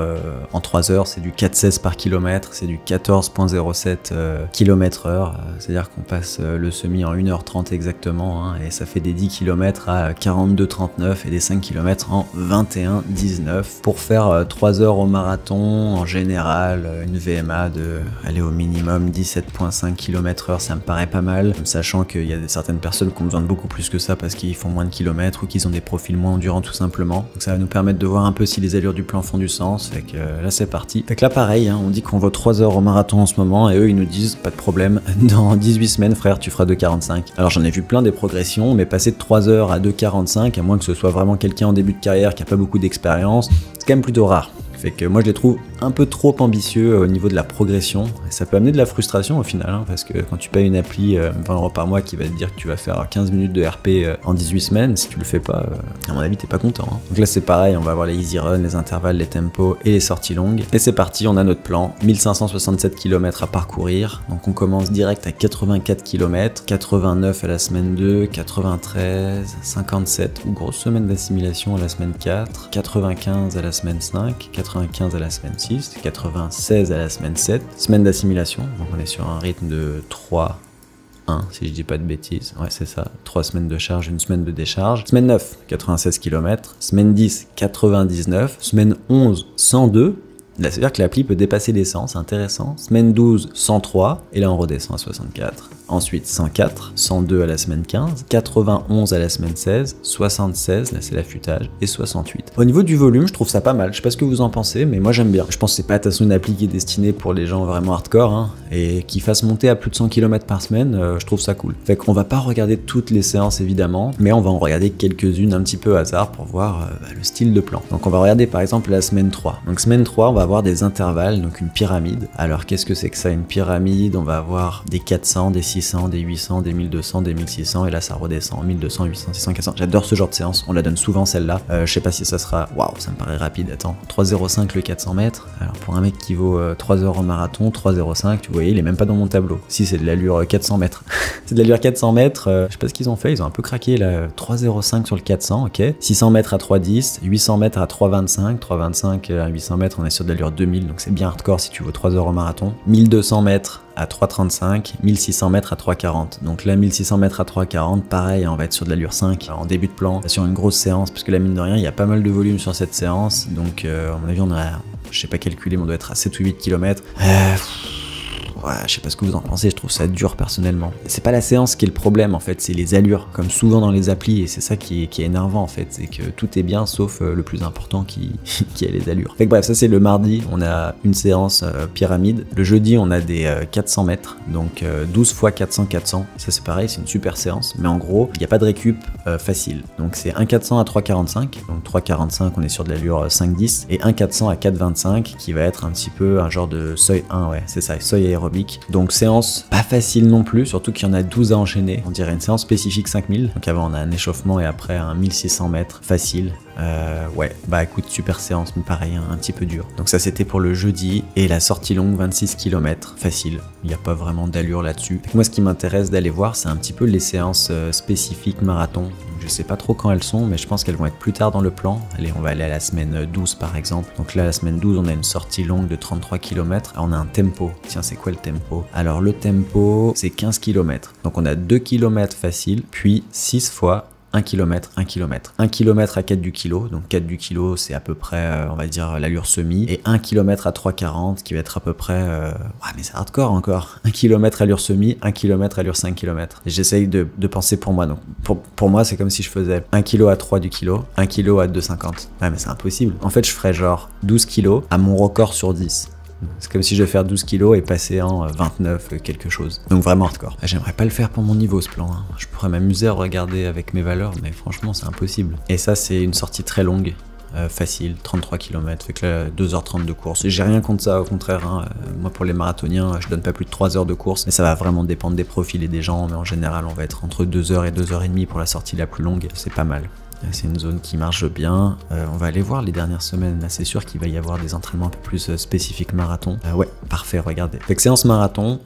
en 3 heures, c'est du 4,16 par kilomètre. C'est du 14,07 km/h. C'est-à-dire qu'on passe le semi en 1h30 exactement. Hein, et ça fait des 10 km à 42,39 et des 5 km en 21,19. Pour faire 3 heures au marathon, en général, une VMA de aller au minimum 17,5 km/h, ça me paraît pas mal, sachant qu'il y a certaines personnes qui ont besoin de beaucoup plus que ça parce qu'ils font moins de kilomètres ou qu'ils ont des profils moins endurants tout simplement. Donc ça va nous permettre de voir un peu si les allures du plan font du sens. Fait que là c'est parti. Fait que là pareil, hein, on dit qu'on vaut 3 heures au marathon en ce moment et eux ils nous disent pas de problème, dans 18 semaines frère tu feras 2,45. Alors j'en ai vu plein des progressions, mais passer de 3 heures à 2,45, à moins que ce soit vraiment quelqu'un en début de carrière qui a pas beaucoup d'expérience, c'est quand même plutôt rare. Fait que moi je les trouve un peu trop ambitieux au niveau de la progression et ça peut amener de la frustration au final, hein, parce que quand tu payes une appli 20 € par mois qui va te dire que tu vas faire 15 minutes de RP en 18 semaines, si tu le fais pas, à mon avis t'es pas content. Hein. Donc là c'est pareil, on va avoir les easy run, les intervalles, les tempos et les sorties longues. Et c'est parti, on a notre plan, 1567 km à parcourir. Donc on commence direct à 84 km, 89 à la semaine 2, 93, 57, grosse semaine d'assimilation à la semaine 4, 95 à la semaine 5, 95 à la semaine 6, 96 à la semaine 7, semaine d'assimilation, donc on est sur un rythme de 3, 1, si je dis pas de bêtises, ouais c'est ça, 3 semaines de charge, une semaine de décharge, semaine 9, 96 km, semaine 10, 99, semaine 11, 102, là c'est à dire que l'appli peut dépasser les 100, c'est intéressant, semaine 12, 103, et là on redescend à 64. Ensuite 104, 102 à la semaine 15, 91 à la semaine 16, 76, là c'est l'affûtage, et 68. Au niveau du volume, je trouve ça pas mal, je sais pas ce que vous en pensez, mais moi j'aime bien. Je pense que c'est pas de toute façon une appli qui est destinée pour les gens vraiment hardcore, hein, et qui fasse monter à plus de 100 km par semaine, je trouve ça cool. Fait qu'on va pas regarder toutes les séances évidemment, mais on va en regarder quelques-unes un petit peu au hasard pour voir le style de plan. Donc on va regarder par exemple la semaine 3. Donc semaine 3, on va avoir des intervalles, donc une pyramide. Alors qu'est-ce que c'est que ça, une pyramide? On va avoir des 400, des 600, des 800, des 1200, des 1600, et là ça redescend, 1200, 800, 600, 400. J'adore ce genre de séance, on la donne souvent celle-là. Je sais pas si ça sera... Waouh, ça me paraît rapide, attends. 3,05 le 400 mètres. Alors pour un mec qui vaut 3 heures en marathon, 3,05, tu vois, il est même pas dans mon tableau. Si, c'est de l'allure 400 mètres. C'est de l'allure 400 mètres, je sais pas ce qu'ils ont fait, ils ont un peu craqué là. 3,05 sur le 400, ok. 600 mètres à 3,10, 800 mètres à 3,25, 3,25 à 800 mètres, on est sur de l'allure 2000, donc c'est bien hardcore si tu veux 3 heures en marathon. 1200 mètres à 3,35, 1600 mètres à 3,40. Donc là, 1600 mètres à 3,40, pareil, on va être sur de l'allure 5 en début de plan, sur une grosse séance, parce que la mine de rien, il y a pas mal de volume sur cette séance. Donc, à mon avis, on a, je sais pas calculer, mais on doit être à 7 ou 8 km. ouais, je sais pas ce que vous en pensez, je trouve ça dur personnellement. C'est pas la séance qui est le problème en fait, c'est les allures, comme souvent dans les applis, et c'est ça qui est énervant en fait, c'est que tout est bien sauf le plus important qui est les allures. Fait que bref, ça c'est le mardi, on a une séance pyramide. Le jeudi, on a des 400 mètres, donc 12 fois 400-400. Ça c'est pareil, c'est une super séance, mais en gros, il n'y a pas de récup facile. Donc c'est un 400 à 3,45, donc 3,45 on est sur de l'allure 5-10, et un 400 à 4,25 qui va être un petit peu un genre de seuil 1, ouais, c'est ça, seuil aérobique. Donc séance pas facile non plus, surtout qu'il y en a 12 à enchaîner. On dirait une séance spécifique 5000, donc avant on a un échauffement et après un 1600 mètres facile. Ouais, bah écoute, super séance, mais pareil, un petit peu dur. Donc ça c'était pour le jeudi, et la sortie longue 26 km, facile, il n'y a pas vraiment d'allure là-dessus. Moi ce qui m'intéresse d'aller voir, c'est un petit peu les séances spécifiques marathon. Donc, je sais pas trop quand elles sont, mais je pense qu'elles vont être plus tard dans le plan. Allez, on va aller à la semaine 12 par exemple. Donc là, la semaine 12, on a une sortie longue de 33 km. On a un tempo. Tiens, c'est quoi le tempo? Alors le tempo, c'est 15 km. Donc on a 2 km facile, puis 6 fois 1 km, 1 km. 1 km à 4 du kilo, donc 4 du kilo c'est à peu près, on va dire, l'allure semi, et 1 km à 3,40 qui va être à peu près, ouais mais c'est hardcore encore, 1 km allure semi, 1 km allure 5 km. J'essaye de penser pour moi, donc pour moi c'est comme si je faisais 1 kg à 3 du kilo, 1 kg à 2,50. Ouais mais c'est impossible. En fait je ferais genre 12 kg à mon record sur 10. C'est comme si je vais faire 12 kilos et passer en 29 quelque chose. Donc vraiment hardcore. J'aimerais pas le faire pour mon niveau ce plan. Hein. Je pourrais m'amuser à regarder avec mes valeurs, mais franchement c'est impossible. Et ça c'est une sortie très longue. Facile, 33 km, fait que là 2h30 de course. J'ai rien contre ça, au contraire, hein. Moi pour les marathoniens, je donne pas plus de 3 heures de course, mais ça va vraiment dépendre des profils et des gens, mais en général on va être entre 2h et 2h30 pour la sortie la plus longue, c'est pas mal. C'est une zone qui marche bien. On va aller voir les dernières semaines. Là, c'est sûr qu'il va y avoir des entraînements un peu plus spécifiques marathon. Ouais, parfait, regardez. Fait que séance marathon,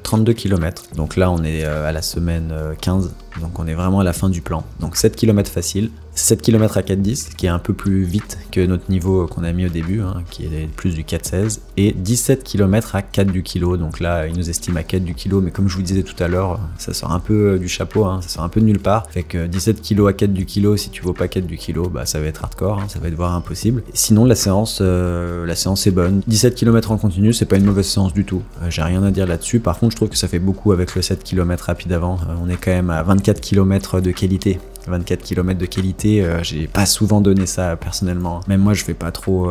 32 km. Donc là, on est à la semaine 15. Donc on est vraiment à la fin du plan. Donc 7 km facile. 7 km à 4,10, qui est un peu plus vite que notre niveau qu'on a mis au début, hein, qui est plus du 4,16, et 17 km à 4 du kilo, donc là il nous estime à 4 du kilo, mais comme je vous disais tout à l'heure, ça sort un peu du chapeau, hein, ça sort un peu de nulle part, fait que 17 kg à 4 du kilo, si tu vaux pas 4 du kilo, bah ça va être hardcore, hein, ça va être voire impossible. Et sinon la séance est bonne, 17 km en continu, c'est pas une mauvaise séance du tout, j'ai rien à dire là-dessus. Par contre je trouve que ça fait beaucoup avec le 7 km rapide avant, on est quand même à 24 km de qualité. 24 km de qualité, j'ai pas souvent donné ça personnellement. Même moi je fais pas trop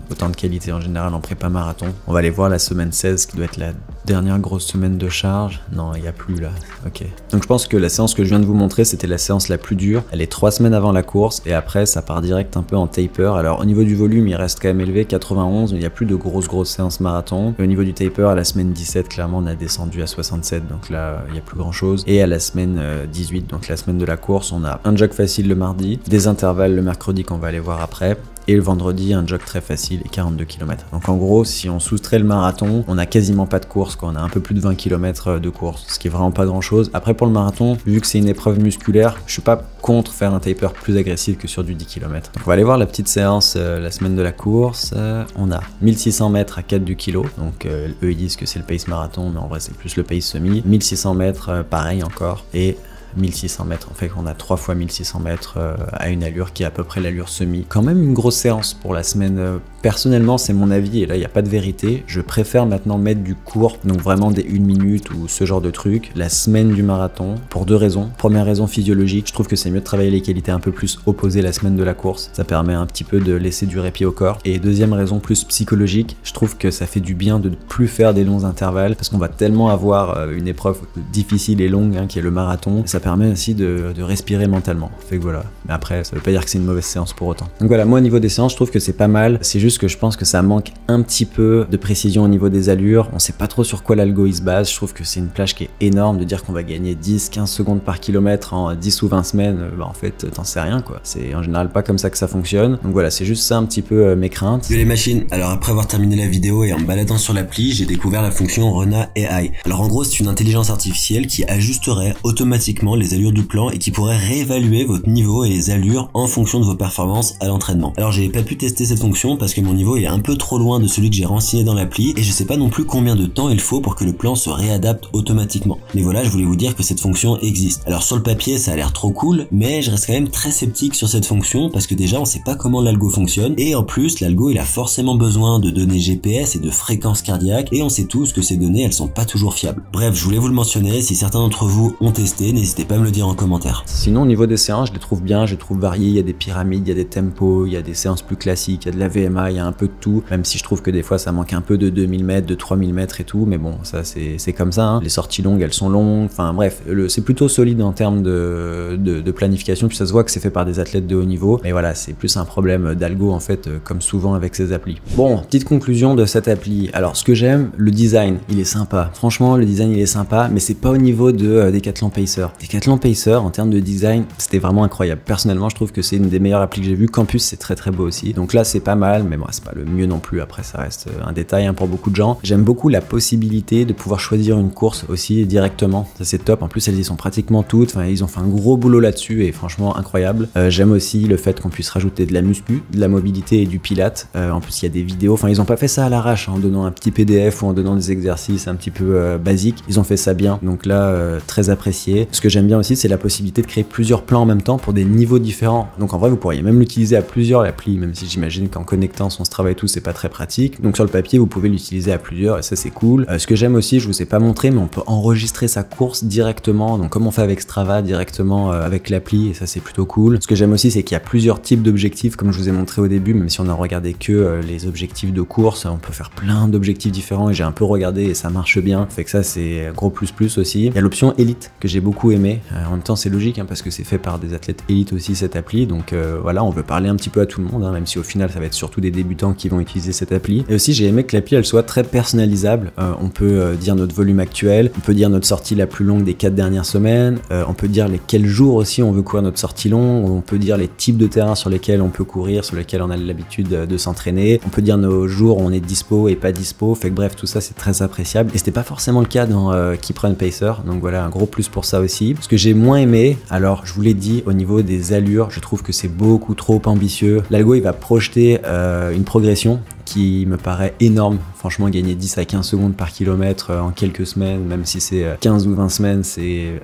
autant de qualité en général en prépa marathon. On va aller voir la semaine 16 qui doit être la dernière grosse semaine de charge. Non, il n'y a plus là. Ok. Donc je pense que la séance que je viens de vous montrer, c'était la séance la plus dure. Elle est 3 semaines avant la course et après ça part direct un peu en taper. Alors au niveau du volume, il reste quand même élevé, 91, mais il n'y a plus de grosses séances marathon. Et au niveau du taper, à la semaine 17, clairement on a descendu à 67, donc là il n'y a plus grand chose. Et à la semaine 18, donc la semaine de la course, on a un jog facile le mardi, des intervalles le mercredi qu'on va aller voir après, et le vendredi un jog très facile et 42 km. Donc en gros, si on soustrait le marathon, on a quasiment pas de course, quoi. On a un peu plus de 20 km de course, ce qui est vraiment pas grand chose. Après pour le marathon, vu que c'est une épreuve musculaire, je suis pas contre faire un taper plus agressif que sur du 10 km. Donc on va aller voir la petite séance la semaine de la course. On a 1600 mètres à 4 du kilo, donc eux ils disent que c'est le pace marathon, mais en vrai c'est plus le pace semi. 1600 mètres, pareil encore, et 1600 mètres, en fait on a 3 fois 1600 mètres à une allure qui est à peu près l'allure semi. Quand même une grosse séance pour la semaine. Personnellement c'est mon avis et là il n'y a pas de vérité, je préfère maintenant mettre du court, donc vraiment des 1 minute ou ce genre de truc, la semaine du marathon, pour 2 raisons. Première raison physiologique, je trouve que c'est mieux de travailler les qualités un peu plus opposées la semaine de la course, ça permet un petit peu de laisser du répit au corps. Et deuxième raison plus psychologique, je trouve que ça fait du bien de ne plus faire des longs intervalles, parce qu'on va tellement avoir une épreuve difficile et longue, hein, qui est le marathon, et ça permet aussi de respirer mentalement. Fait que voilà, mais après ça veut pas dire que c'est une mauvaise séance pour autant. Donc voilà, moi au niveau des séances je trouve que c'est pas mal, c'est juste que je pense que ça manque un petit peu de précision au niveau des allures, on sait pas trop sur quoi l'algo il se base. Je trouve que c'est une plage qui est énorme, de dire qu'on va gagner 10-15 secondes par kilomètre en 10 ou 20 semaines, bah en fait t'en sais rien quoi, c'est en général pas comme ça que ça fonctionne. Donc voilà, c'est juste ça un petit peu mes craintes. Yo les machines, alors après avoir terminé la vidéo et en me baladant sur l'appli, j'ai découvert la fonction Rena AI. Alors en gros c'est une intelligence artificielle qui ajusterait automatiquement automatiquement les allures du plan et qui pourrait réévaluer votre niveau et les allures en fonction de vos performances à l'entraînement. Alors j'ai pas pu tester cette fonction parce que mon niveau est un peu trop loin de celui que j'ai renseigné dans l'appli et je sais pas non plus combien de temps il faut pour que le plan se réadapte automatiquement. Mais voilà, je voulais vous dire que cette fonction existe. Alors sur le papier ça a l'air trop cool, mais je reste quand même très sceptique sur cette fonction parce que déjà on sait pas comment l'algo fonctionne et en plus l'algo il a forcément besoin de données GPS et de fréquences cardiaques et on sait tous que ces données elles sont pas toujours fiables. Bref, je voulais vous le mentionner, si certains d'entre vous ont testé, n'hésitez pas à me le dire en commentaire. Sinon au niveau des séances, je les trouve bien, je les trouve variées, il y a des pyramides, il y a des tempos, il y a des séances plus classiques, il y a de la VMA, il y a un peu de tout, même si je trouve que des fois ça manque un peu de 2000 mètres, de 3000 mètres et tout, mais bon, ça c'est comme ça, hein. Les sorties longues, elles sont longues, enfin bref, c'est plutôt solide en termes de planification, puis ça se voit que c'est fait par des athlètes de haut niveau, mais voilà, c'est plus un problème d'algo en fait, comme souvent avec ces applis. Bon, petite conclusion de cette appli, alors ce que j'aime, le design, il est sympa, franchement le design il est sympa, mais c'est pas au niveau de Decathlon Pacer. Decathlon Pacer en termes de design, c'était vraiment incroyable. Personnellement, je trouve que c'est une des meilleures applis que j'ai vues. Campus, c'est très très beau aussi. Donc là, c'est pas mal, mais bon, c'est pas le mieux non plus. Après, ça reste un détail hein, pour beaucoup de gens. J'aime beaucoup la possibilité de pouvoir choisir une course aussi directement. Ça, c'est top. En plus, elles y sont pratiquement toutes. Enfin, ils ont fait un gros boulot là-dessus et franchement, incroyable. J'aime aussi le fait qu'on puisse rajouter de la muscu, de la mobilité et du pilate. En plus, il y a des vidéos. Enfin, ils ont pas fait ça à l'arrache hein, en donnant un petit PDF ou en donnant des exercices un petit peu basiques. Ils ont fait ça bien. Donc là, très apprécié. Ce que j'aime bien aussi, c'est la possibilité de créer plusieurs plans en même temps pour des niveaux différents. Donc en vrai, vous pourriez même l'utiliser à plusieurs, l'appli, même si j'imagine qu'en connectant son Strava et tout, c'est pas très pratique. Donc sur le papier, vous pouvez l'utiliser à plusieurs et ça, c'est cool. Ce que j'aime aussi, je vous ai pas montré, mais on peut enregistrer sa course directement. Donc comme on fait avec Strava, directement avec l'appli, et ça, c'est plutôt cool. Ce que j'aime aussi, c'est qu'il y a plusieurs types d'objectifs, comme je vous ai montré au début, même si on a regardé que les objectifs de course, on peut faire plein d'objectifs différents et j'ai un peu regardé et ça marche bien. Fait que ça, c'est gros plus aussi. Il y a l'option élite que j'ai beaucoup aimé. En même temps, c'est logique hein, parce que c'est fait par des athlètes élites aussi cette appli. Donc voilà, on veut parler un petit peu à tout le monde, hein, même si au final, ça va être surtout des débutants qui vont utiliser cette appli. Et aussi, j'ai aimé que l'appli elle soit très personnalisable. On peut dire notre volume actuel, on peut dire notre sortie la plus longue des 4 dernières semaines, on peut dire quels jours aussi on veut courir notre sortie longue, on peut dire les types de terrains sur lesquels on peut courir, sur lesquels on a l'habitude de s'entraîner, on peut dire nos jours où on est dispo et pas dispo. Fait que bref, tout ça c'est très appréciable et c'était pas forcément le cas dans Keep Run Pacer. Donc voilà, un gros plus pour ça aussi. Ce que j'ai moins aimé, alors je vous l'ai dit, au niveau des allures, je trouve que c'est beaucoup trop ambitieux. L'algo il va projeter une progression qui me paraît énorme. Franchement, gagner 10 à 15 secondes par kilomètre en quelques semaines, même si c'est 15 ou 20 semaines, c'est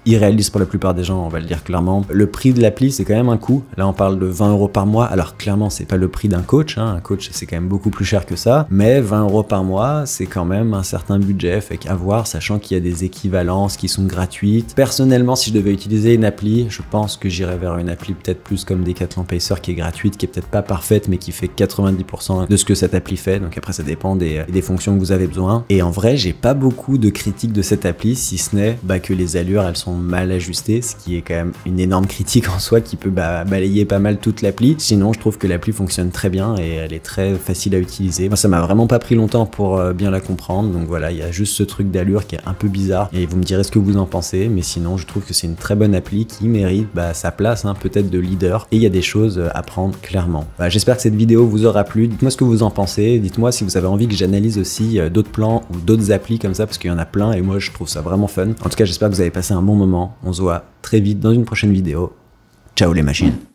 irréaliste pour la plupart des gens, on va le dire clairement. Le prix de l'appli, c'est quand même un coût. Là, on parle de 20 € par mois. Alors clairement, c'est pas le prix d'un coach. Hein. Un coach, c'est quand même beaucoup plus cher que ça. Mais 20 € par mois, c'est quand même un certain budget. Fait qu'à voir, sachant qu'il y a des équivalences qui sont gratuites. Personnellement, si je devais utiliser une appli, je pense que j'irais vers une appli peut-être plus comme Decathlon Pacer qui est gratuite, qui est peut-être pas parfaite, mais qui fait 90% de ce que cette appli fait. Donc après, ça dépend des fonctions que vous avez besoin. Et en vrai, j'ai pas beaucoup de critiques de cette appli, si ce n'est que les allures, elles sont mal ajustées, ce qui est quand même une énorme critique en soi qui peut balayer pas mal toute l'appli. Sinon, je trouve que l'appli fonctionne très bien et elle est très facile à utiliser. Moi, ça m'a vraiment pas pris longtemps pour bien la comprendre. Donc voilà, il y a juste ce truc d'allure qui est un peu bizarre et vous me direz ce que vous en pensez. Mais sinon, je trouve que c'est une très bonne appli qui mérite sa place, hein, peut-être de leader. Et il y a des choses à prendre clairement. J'espère que cette vidéo vous aura plu. Dites-moi ce que vous en pensez. Dites-moi si vous avez envie que j'analyse aussi d'autres plans ou d'autres applis comme ça parce qu'il y en a plein et moi, je trouve ça vraiment fun. En tout cas, j'espère que vous avez passé un bon moment. On se voit très vite dans une prochaine vidéo. Ciao les machines.